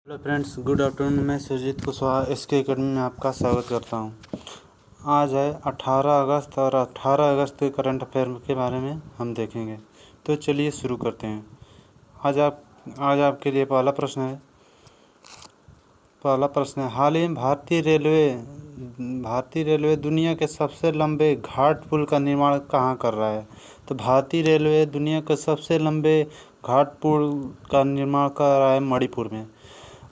Hello friends, good afternoon. मैं Surjit Kushwaha SK academy में आपका स्वागत करता हूं। आज है 18 अगस्त और 18 अगस्त के करंट अफेयर के बारे में हम देखेंगे। तो चलिए शुरू करते हैं। आज आपके लिए पहला प्रश्न है हाल ही में भारतीय रेलवे दुनिया के सबसे लंबे घाट पुल का निर्माण कहाँ कर रहा है। तो भारतीय रेलवे दुनिया के सबसे लंबे घाट पुल का निर्माण कर रहा है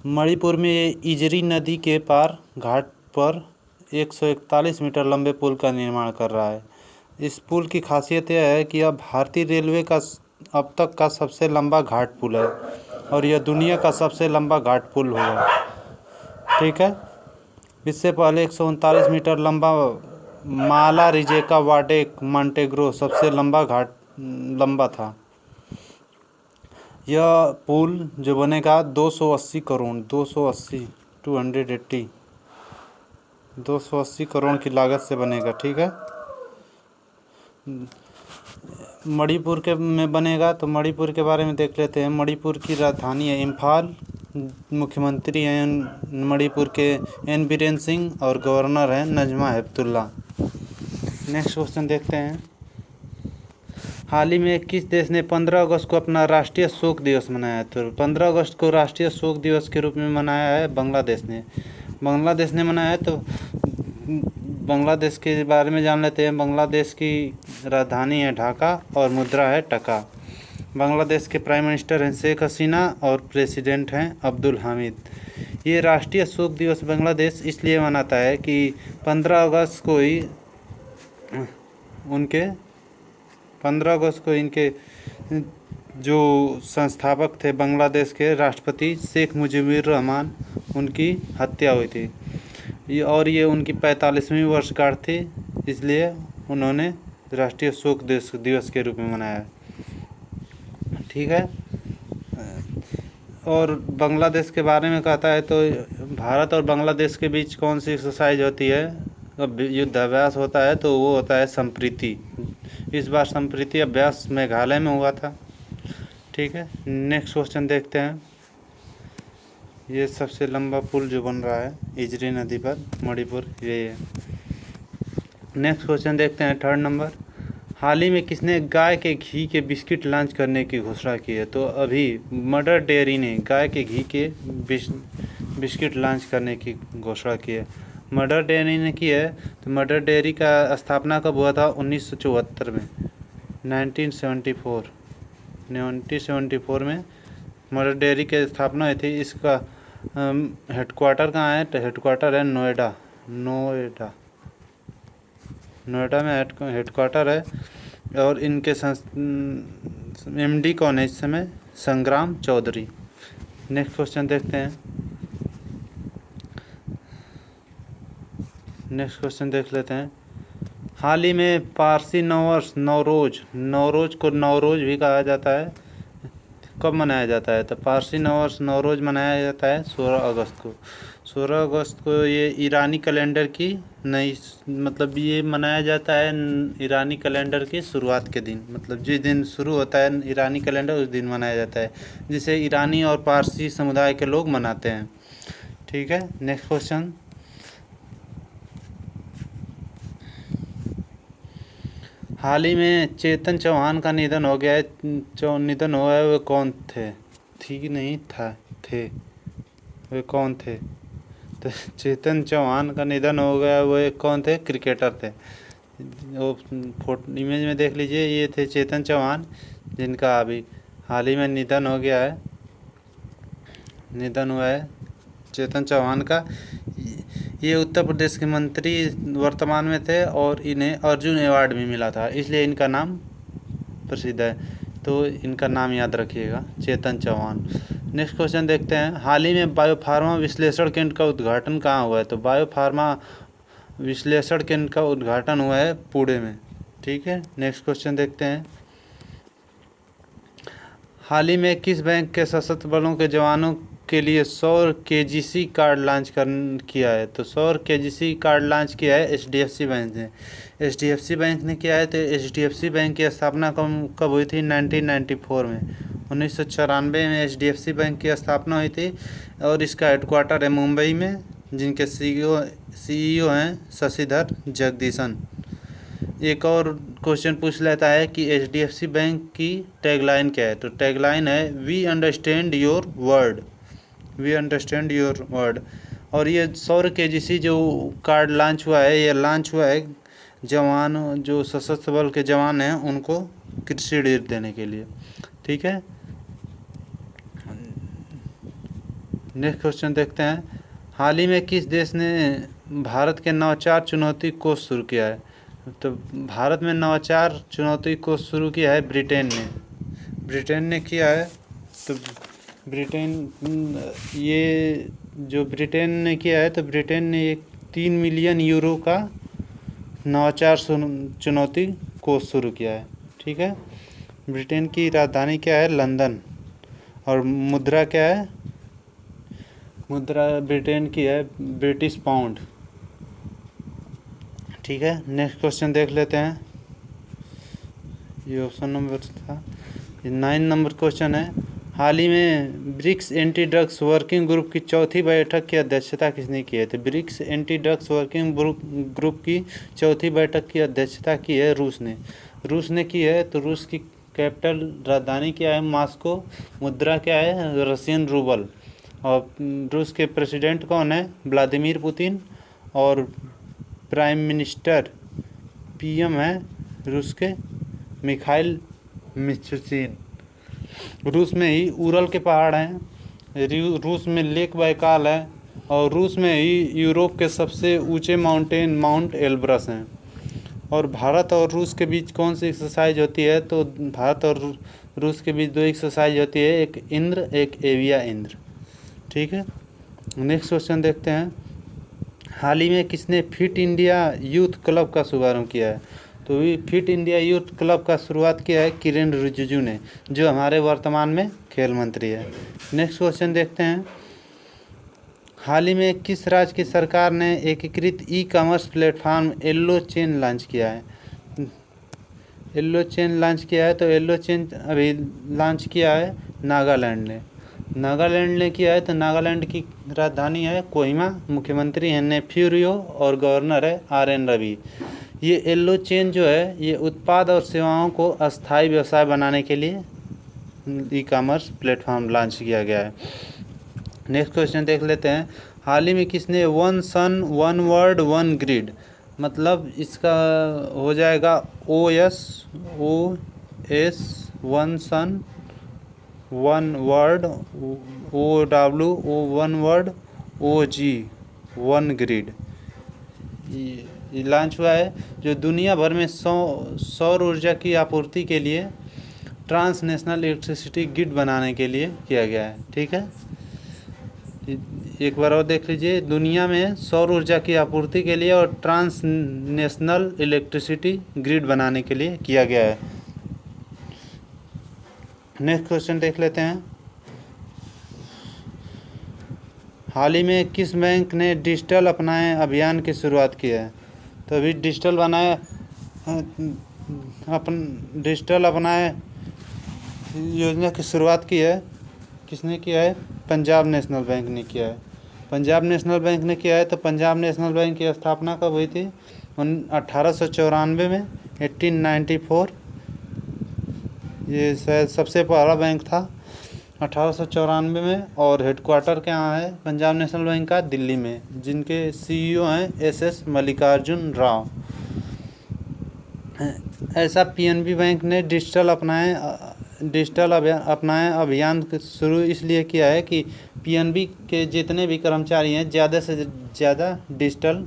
मणिपुर में इजरी नदी के पार घाट पर 141 मीटर लंबे पुल का निर्माण कर रहा है। इस पुल की खासियत यह है कि यह भारतीय रेलवे का अब तक का सबसे लंबा घाट पुल है और यह दुनिया का सबसे लंबा घाट पुल होगा। ठीक है। इससे पहले 139 मीटर लंबा माला रिजेका वाडेक मॉन्टेग्रो सबसे लंबा था। यह पुल जो बनेगा 280 करोड़ की लागत से बनेगा। ठीक है। मणिपुर के में बनेगा तो मणिपुर के बारे में देख लेते हैं। मणिपुर की राजधानी है इम्फाल। मुख्यमंत्री हैं मणिपुर के एन बीरेन सिंह और गवर्नर हैं नजमा हेपतुल्ला। नेक्स्ट क्वेश्चन देखते हैं। हाल ही में किस देश ने 15 अगस्त को अपना राष्ट्रीय शोक दिवस मनाया? तो 15 अगस्त को राष्ट्रीय शोक दिवस के रूप में मनाया है बांग्लादेश ने मनाया है। तो बांग्लादेश के बारे में जान लेते हैं। बांग्लादेश की राजधानी है ढाका और मुद्रा है टका। बांग्लादेश के प्राइम मिनिस्टर हैं शेख हसीना और प्रेसिडेंट हैं अब्दुल हामिद। ये राष्ट्रीय शोक दिवस बांग्लादेश इसलिए मनाता है कि 15 अगस्त को इनके जो संस्थापक थे बांग्लादेश के राष्ट्रपति शेख मुजीबुर रहमान, उनकी हत्या हुई थी और ये उनकी 45वीं वर्षगांठ थी, इसलिए उन्होंने राष्ट्रीय शोक दिवस के रूप में मनाया। ठीक है। और बांग्लादेश के बारे में कहता है तो भारत और बांग्लादेश के बीच कौन सी एक्सरसाइज होती है, युद्धाभ्यास होता है, तो वो होता है संप्रीति। इस बार संप्रीति अभ्यास मेघालय में हुआ था। ठीक है। नेक्स्ट क्वेश्चन देखते हैं। ये सबसे लंबा पुल जो बन रहा है इजरी नदी पर मणिपुर, ये है। नेक्स्ट क्वेश्चन देखते हैं। 3rd number. हाल ही में किसने गाय के घी के बिस्किट लॉन्च करने की घोषणा की है? तो अभी मदर डेयरी ने गाय के घी के बिस्किट लॉन्च करने की घोषणा की है। मदर डेयरी ने की है। तो मदर डेयरी का स्थापना कब हुआ था? 1974 में, 1974 में मदर डेयरी की स्थापना हुई थी। इसका हेडक्वार्टर कहाँ है? तो हेडक्वार्टर है नोएडा में हेडक्वार्टर है। और इनके MD कौन है इस समय? संग्राम चौधरी। नेक्स्ट क्वेश्चन देखते हैं। नेक्स्ट क्वेश्चन देख लेते हैं। हाल ही में पारसी नववर्ष नवरोज को नवरोज भी कहा जाता है, कब मनाया जाता है? तो पारसी नववर्ष नवरोज मनाया जाता है 16 अगस्त को। 16 अगस्त को ये ईरानी कैलेंडर की ये मनाया जाता है ईरानी कैलेंडर की शुरुआत के दिन, मतलब जिस दिन शुरू होता है ईरानी कैलेंडर उस दिन मनाया जाता है, जिसे ईरानी और पारसी समुदाय के लोग मनाते हैं। ठीक है। Next question. हाल ही में चेतन चौहान का निधन हो गया है। वे कौन थे? वे कौन थे? तो चेतन चौहान का निधन हो गया। वे कौन थे? क्रिकेटर थे। वो इमेज में देख लीजिए, ये थे चेतन चौहान, जिनका अभी हाल ही में निधन हुआ है चेतन चौहान का। ये उत्तर प्रदेश के मंत्री वर्तमान में थे और इन्हें अर्जुन अवार्ड भी मिला था, इसलिए इनका नाम प्रसिद्ध है। तो इनका नाम याद रखिएगा, चेतन चौहान। नेक्स्ट क्वेश्चन देखते हैं। हाल ही में बायोफार्मा विश्लेषण केंद्र का उद्घाटन कहाँ हुआ है? तो बायोफार्मा विश्लेषण केंद्र का उद्घाटन हुआ है पुणे में। ठीक है। नेक्स्ट क्वेश्चन देखते हैं। हाल ही में किस बैंक के सशस्त्र बलों के जवानों के लिए सौर KGC कार्ड लॉन्च किया है? तो सौर KGC कार्ड लॉन्च किया है HDFC बैंक ने। HDFC बैंक ने किया है। तो HDFC बैंक की स्थापना कब हुई थी? 1994 में। 1994 में HDFC बैंक की स्थापना हुई थी और इसका हेडक्वार्टर है मुंबई में, जिनके CEO हैं शशिधर जगदीशन। एक और क्वेश्चन पूछ लेता है कि HDFC बैंक की टैगलाइन क्या है। तो टैगलाइन है we understand your word, we understand your word. और ये सौर KGC जो कार्ड लॉन्च हुआ है, ये लॉन्च हुआ है जवान जो सशस्त्र बल के जवान हैं उनको कृषि ऋण देने के लिए। ठीक है, नेक्स्ट क्वेश्चन देखते हैं। हाल ही में किस देश ने भारत के नवाचार चुनौती कोष शुरू किया है। तो भारत में नवाचार चुनौती कोष शुरू किया है ब्रिटेन ने किया है। तो ब्रिटेन ने किया है, तो ब्रिटेन ने एक 3 मिलियन यूरो का नवाचार चुनौती कोष शुरू किया है। ठीक है, ब्रिटेन की राजधानी क्या है, लंदन। और मुद्रा क्या है, मुद्रा ब्रिटेन की है ब्रिटिश पाउंड। ठीक है, नेक्स्ट क्वेश्चन देख लेते हैं। ये ऑप्शन नंबर था, 9 नंबर क्वेश्चन है। हाल ही में BRICS anti drugs working group की चौथी बैठक की अध्यक्षता किसने की है। तो BRICS anti drugs working group की चौथी बैठक की अध्यक्षता की है रूस ने की है। तो रूस की कैपिटल राजधानी क्या है, मॉस्को। मुद्रा क्या है, रशियन रूबल। और रूस के प्रेसिडेंट कौन है, व्लादिमीर पुतिन। और प्राइम मिनिस्टर PM है रूस के मिखाइल मिशुस्तिन। रूस में ही उरल के पहाड़ हैं, रूस में लेक बाइकाल है, और रूस में ही यूरोप के सबसे ऊंचे माउंटेन माउंट एल्ब्रस हैं। और भारत और रूस के बीच कौन सी एक्सरसाइज होती है। तो भारत और रूस के बीच 2 एक्सरसाइज होती है, एक इंद्र एक एविया इंद्र। ठीक है, नेक्स्ट क्वेश्चन देखते हैं। हाल ही में किसने फिट इंडिया यूथ क्लब का शुभारंभ किया है। तो फिट इंडिया यूथ क्लब का शुरुआत किया है किरेन रिजिजू ने, जो हमारे वर्तमान में खेल मंत्री है। नेक्स्ट क्वेश्चन देखते हैं। हाल ही में किस राज्य की सरकार ने एकीकृत e commerce platform yellow chain launch किया है। येलो चेन लॉन्च किया है, तो येलो चेन अभी लॉन्च किया है नागालैंड ने किया है। तो नागालैंड की राजधानी है कोहिमा, मुख्यमंत्री हैं नेफ्यू रियो और गवर्नर है RN रवि। ये येलो चेन जो है, ये उत्पाद और सेवाओं को अस्थायी व्यवसाय बनाने के लिए ई-कॉमर्स प्लेटफॉर्म लॉन्च किया गया है। नेक्स्ट क्वेश्चन देख लेते हैं। हाल ही में किसने one sun one world one grid, मतलब इसका हो जाएगा OS one sun one world one world OG one grid, ये लॉन्च हुआ है, जो दुनिया भर में सौर ऊर्जा की आपूर्ति के लिए ट्रांसनेशनल इलेक्ट्रिसिटी ग्रिड बनाने के लिए किया गया है। ठीक है, एक बार और देख लीजिए, दुनिया में सौर ऊर्जा की आपूर्ति के लिए और ट्रांसनेशनल इलेक्ट्रिसिटी ग्रिड बनाने के लिए किया गया है। नेक्स्ट क्वेश्चन देख लेते हैं। हाल ही में किस बैंक ने डिजिटल अपनाए अभियान की शुरुआत की है। तो अभी डिजिटल अपनाए योजना की शुरुआत की है, किसने किया है, पंजाब नेशनल बैंक ने किया है। पंजाब नेशनल बैंक ने किया है। तो पंजाब नेशनल बैंक की स्थापना कब हुई थी, 1894 में, 1894। ये शायद सबसे पहला बैंक था 1894 में। और हेडक्वार्टर कहाँ है पंजाब नेशनल बैंक का, दिल्ली में, जिनके CEO हैं SS मल्लिकार्जुन राव। ऐसा PNB बैंक ने डिजिटल अपनाए अभियान शुरू इसलिए किया है कि PNB के जितने भी कर्मचारी हैं ज़्यादा से ज़्यादा डिजिटल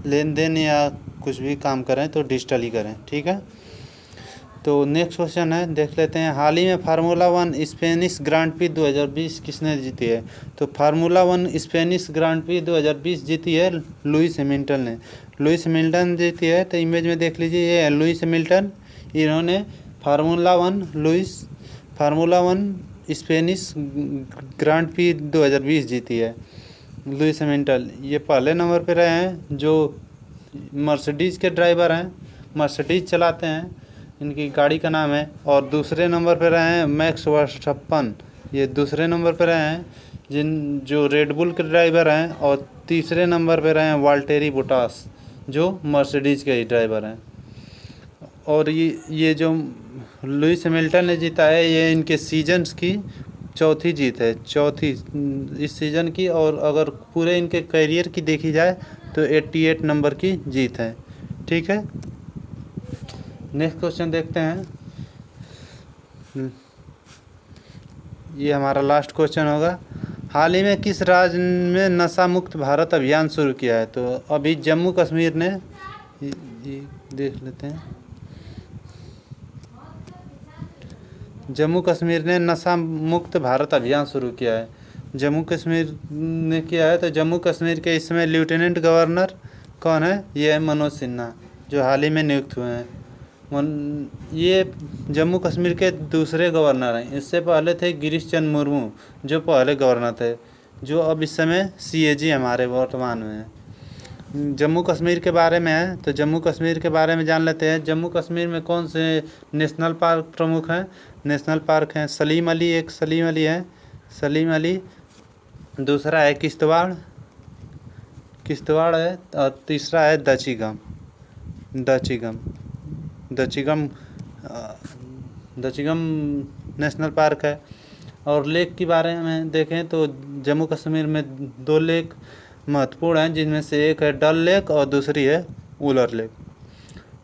लेन देन या कुछ भी काम करें तो डिजिटल ही करें। ठीक है, तो नेक्स्ट क्वेश्चन है, देख लेते हैं। हाल ही में फार्मूला 1 स्पेनिश ग्रांड प्री 2020 किसने जीती है। तो फार्मूला 1 स्पेनिश ग्रांड प्री 2020 जीती है लुइस हैमिल्टन जीती है। तो इमेज में देख लीजिए, ये है लुइस हैमिल्टन। इन्होंने फार्मूला 1 स्पेनिश ग्रांड प्री 2020 जीती है लुइस हैमिल्टन। ये पहले नंबर पे रहे हैं, जो मर्सिडीज़ के ड्राइवर हैं, मर्सिडीज़ चलाते हैं, इनकी गाड़ी का नाम है। और दूसरे नंबर पर रहे हैं मैक्स वर्स्टप्पन, ये दूसरे नंबर पर रहे हैं जो रेडबुल के ड्राइवर हैं। और तीसरे नंबर पर रहे हैं वाल्टेरी बोटास, जो मर्सिडीज़ के ही ड्राइवर हैं। और ये जो लुइस हैमिल्टन ने जीता है, ये इनके सीजन्स की चौथी जीत है, चौथी इस सीज़न की। और अगर पूरे इनके करियर की देखी जाए तो 88 नंबर की जीत है। ठीक है, नेक्स्ट क्वेश्चन देखते हैं। ये हमारा लास्ट क्वेश्चन होगा। हाल ही में किस राज्य में नशा मुक्त भारत अभियान शुरू किया है? तो अभी जम्मू कश्मीर ने, ये देख लेते हैं, जम्मू कश्मीर ने नशा मुक्त भारत अभियान शुरू किया है। जम्मू कश्मीर ने किया है। तो जम्मू कश्मीर के इस समय लेफ्टिनेंट गवर्नर कौन है? ये है मनोज सिन्हा, जो हाल ही में नियुक्त हुए हैं। ये जम्मू कश्मीर के दूसरे गवर्नर हैं। इससे पहले थे गिरीश चंद्र मुर्मू, जो पहले गवर्नर थे, जो अब इस समय CAG हमारे वर्तमान में है। जम्मू कश्मीर के बारे में है, तो जम्मू कश्मीर के बारे में जान लेते हैं। जम्मू कश्मीर में कौन से नेशनल पार्क प्रमुख हैं? नेशनल पार्क हैं सलीम अली, एक सलीम अली है, सलीम अली। दूसरा है किश्तवाड़ है। और तीसरा है दचिगम नेशनल पार्क है। और लेक के बारे में देखें तो जम्मू कश्मीर में 2 लेक महत्वपूर्ण हैं, जिनमें से एक है डल लेक और दूसरी है उलर लेक।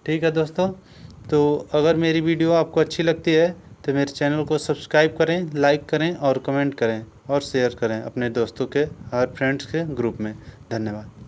ठीक है दोस्तों, तो अगर मेरी वीडियो आपको अच्छी लगती है तो मेरे चैनल को सब्सक्राइब करें, लाइक करें और कमेंट करें और शेयर करें अपने दोस्तों के और फ्रेंड्स के ग्रुप में। धन्यवाद।